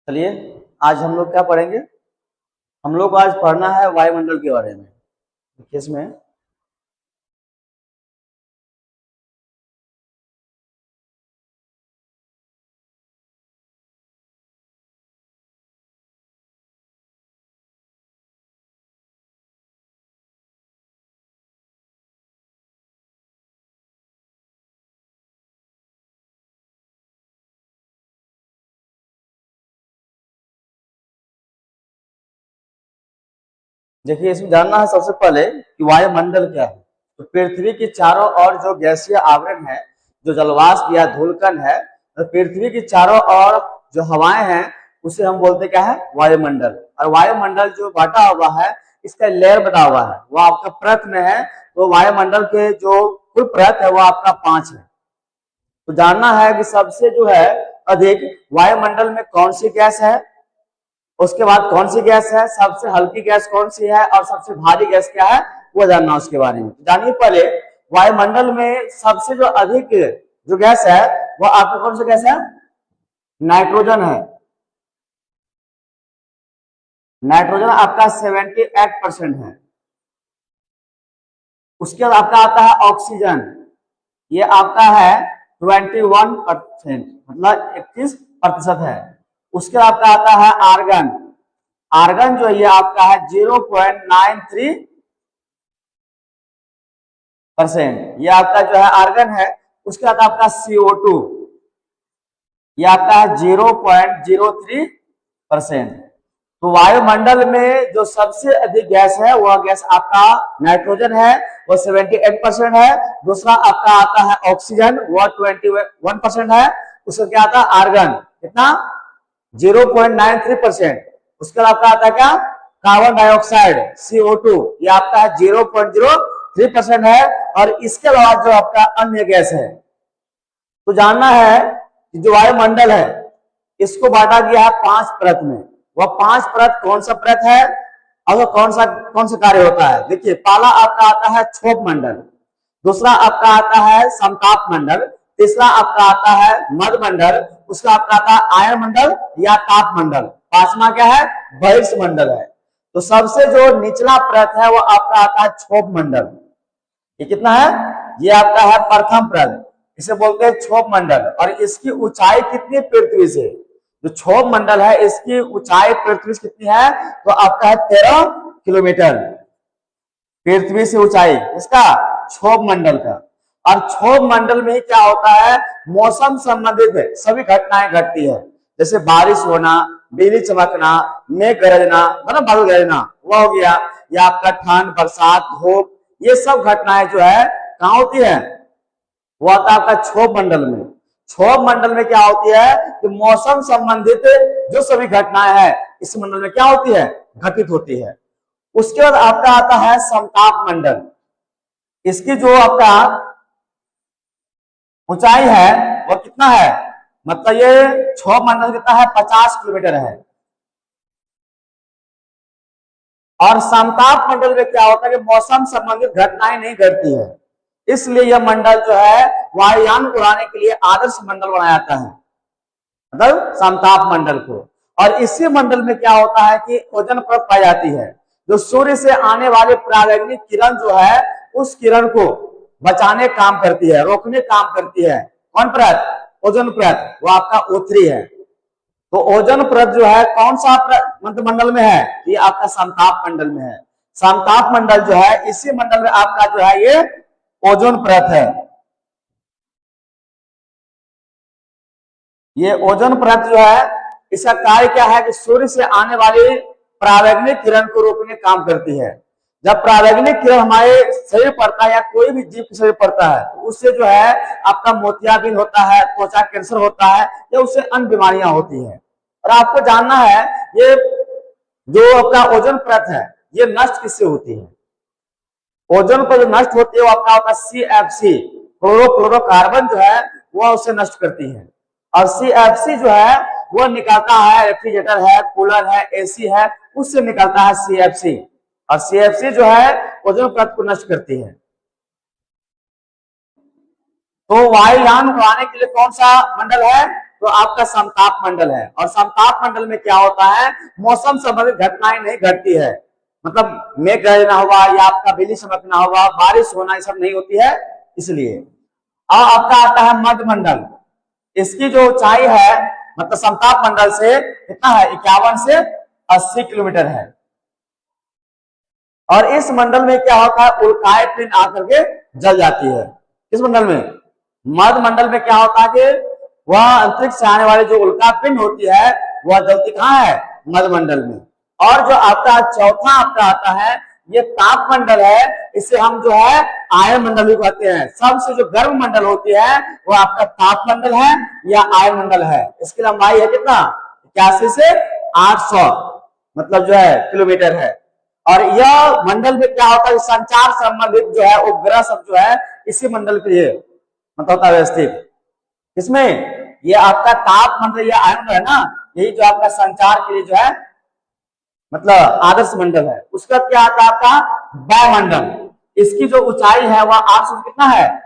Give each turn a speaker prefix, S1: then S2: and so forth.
S1: चलिए आज हम लोग क्या पढ़ेंगे। हम लोग को आज पढ़ना है वायुमंडल के बारे में। इसमें देखिए, इसमें जानना है सबसे पहले कि वायुमंडल क्या है। तो पृथ्वी के चारों ओर जो गैसीय आवरण है, जो जलवाष्प या धूलकण है, तो पृथ्वी के चारों ओर जो हवाएं हैं उसे हम बोलते क्या है, वायुमंडल। और वायुमंडल जो बांटा हुआ है, इसका लेयर बना हुआ है, वो आपका परत में है। तो वायुमंडल के जो कुल परत है वो आपका 5 है। तो जानना है कि सबसे जो है अधिक वायुमंडल में कौन सी गैस है, उसके बाद कौन सी गैस है, सबसे हल्की गैस कौन सी है और सबसे भारी गैस क्या है, वो जानना उसके बारे में। जानिए पहले वायुमंडल में सबसे जो अधिक जो गैस है वो आपका कौन सा गैस है, नाइट्रोजन है। नाइट्रोजन आपका 78% है। उसके बाद आपका आता है ऑक्सीजन, ये आपका है 21%, मतलब 21% है। उसके बाद आपका आता है आर्गन। आर्गन जो ये आपका है 0.93%, ये आपका जो है आर्गन है। उसके बाद आपका CO2, ये आपका है 0.03%। तो वायुमंडल में जो सबसे अधिक गैस है वह गैस आपका नाइट्रोजन है, वो 78% है। दूसरा आपका आता है ऑक्सीजन, वह 21% है। उसका क्या आता है आर्गन, कितना, 0.93%। उसके बाद आपका आता है क्या, कार्बन डाइऑक्साइड CO2, ये आपका है 0.03% है। और इसके बाद जो आपका अन्य गैस है, तो जानना है कि जो वायुमंडल है इसको बांटा गया है 5 परत में। वह 5 परत कौन सा परत है और कौन सा कार्य होता है। देखिए, पहला आपका आता है क्षोभ मंडल, दूसरा आपका आता है समताप मंडल, तीसरा आपका आता है मध्य मंडल, उसका आपका आता है आयन मंडल या ताप मंडल, पांचवा क्या है, बहिर्ष मंडल है। तो सबसे जो निचला परत है वो आपका आता है क्षोभ मंडल। ये कितना है, ये आपका है प्रथम परत, इसे बोलते हैं क्षोभ मंडल। और इसकी ऊंचाई कितनी पृथ्वी से, जो क्षोभ मंडल है इसकी ऊंचाई पृथ्वी से कितनी है, तो आपका है 13 किलोमीटर पृथ्वी से ऊंचाई, इसका क्षोभ मंडल का। और क्षोभ मंडल में क्या होता है, मौसम संबंधित सभी घटनाएं घटती है, जैसे बारिश होना, बिजली चमकना, मेघ गरजना, मतलब बादल गरजना, वह हो गया, या आपका ठंड, बरसात, धूप, ये सब घटनाएं जो है कहाँ होती है, वो आता है आपका क्षोभ मंडल में। क्षोभ मंडल में क्या होती है कि मौसम संबंधित जो सभी घटनाएं हैं इस मंडल में क्या होती है, घटित होती है। उसके बाद आपका आता है समताप मंडल। इसकी जो आपका ऊंचाई है वो कितना है, मतलब ये क्षोभ मंडल कितना है, 50 किलोमीटर है। और समताप मंडल में क्या होता है कि मौसम संबंधित घटनाएं नहीं घटती है, इसलिए यह मंडल जो है वायुयान उड़ाने के लिए आदर्श मंडल बनाया जाता है, मतलब समताप मंडल को। और इसी मंडल में क्या होता है कि ओजोन परत पाई जाती है, जो सूर्य से आने वाले परावैंगनिक किरण जो है उस किरण को बचाने काम करती है, रोकने काम करती है। कौन परत, ओजोन परत, वो आपका O3 है। तो ओजोन परत जो है कौन सा मंडल में है, ये आपका समताप मंडल में है। समताप मंडल जो है इसी मंडल में आपका जो है ये ओजोन परत है। ये ओजोन परत जो है इसका कार्य क्या है कि सूर्य से आने वाली परावैंगनिक किरण को रोकने काम करती है। जब परावैंगनिक किरण हमारे शरीर पड़ता है या कोई भी जीव के शरीर पड़ता है तो उससे जो है आपका मोतियाबिंद होता है, त्वचा कैंसर होता है, या उससे अन्य बीमारियां होती है। और आपको जानना है ये जो आपका ओजोन परत है ये नष्ट किससे होती है। ओजोन पर जो नष्ट होती है वो आपका होता है CFC, क्लोरोफ्लोरोकार्बन जो है वह उसे नष्ट करती है। और CFC जो है वो निकलता है, रेफ्रिजरेटर है, कूलर है, AC है, उससे निकलता है CFC। और CFC जो है ओजोन परत को नष्ट करती है। तो वायुयान उड़ाने के लिए कौन सा मंडल है, तो आपका समताप मंडल है। और समताप मंडल में क्या होता है, मौसम संबंधित घटनाएं नहीं घटती है, मतलब मेघ गर्जना हुआ या आपका बिजली चमकना हुआ, बारिश होना, ये सब नहीं होती है, इसलिए। और आपका आता है मध्य मंडल। इसकी जो ऊंचाई है मतलब समताप मंडल से कितना है, 51 से 80 किलोमीटर है। और इस मंडल में क्या होता है, उल्काएं पिंड आकर के जल जाती है। किस मंडल में, मध्य मंडल में क्या होता है कि वह अंतरिक्ष से आने वाली जो उल्का पिंड होती है वह जलती कहाँ है, मध्य मंडल में। और जो आपका चौथा आपका आता है, ये ताप मंडल है, इसे हम जो है आयन मंडल भी कहते हैं। सबसे जो गर्म मंडल होती है वो आपका ताप मंडल है या आयन मंडल है। इसकी लंबाई है कितना, 81 से 800 मतलब जो है किलोमीटर है। और यह मंडल में क्या होता है, संचार संबंधित जो है उपग्रह सब जो है इसी मंडल पे ये मतलब होता है व्यवस्थित। इसमें ये आपका ताप मंडल या आयन है ना, यही जो आपका संचार के लिए जो है मतलब आदर्श मंडल है। उसका क्या आता है आपका वायुमंडल। इसकी जो ऊंचाई है वह 800 कितना है,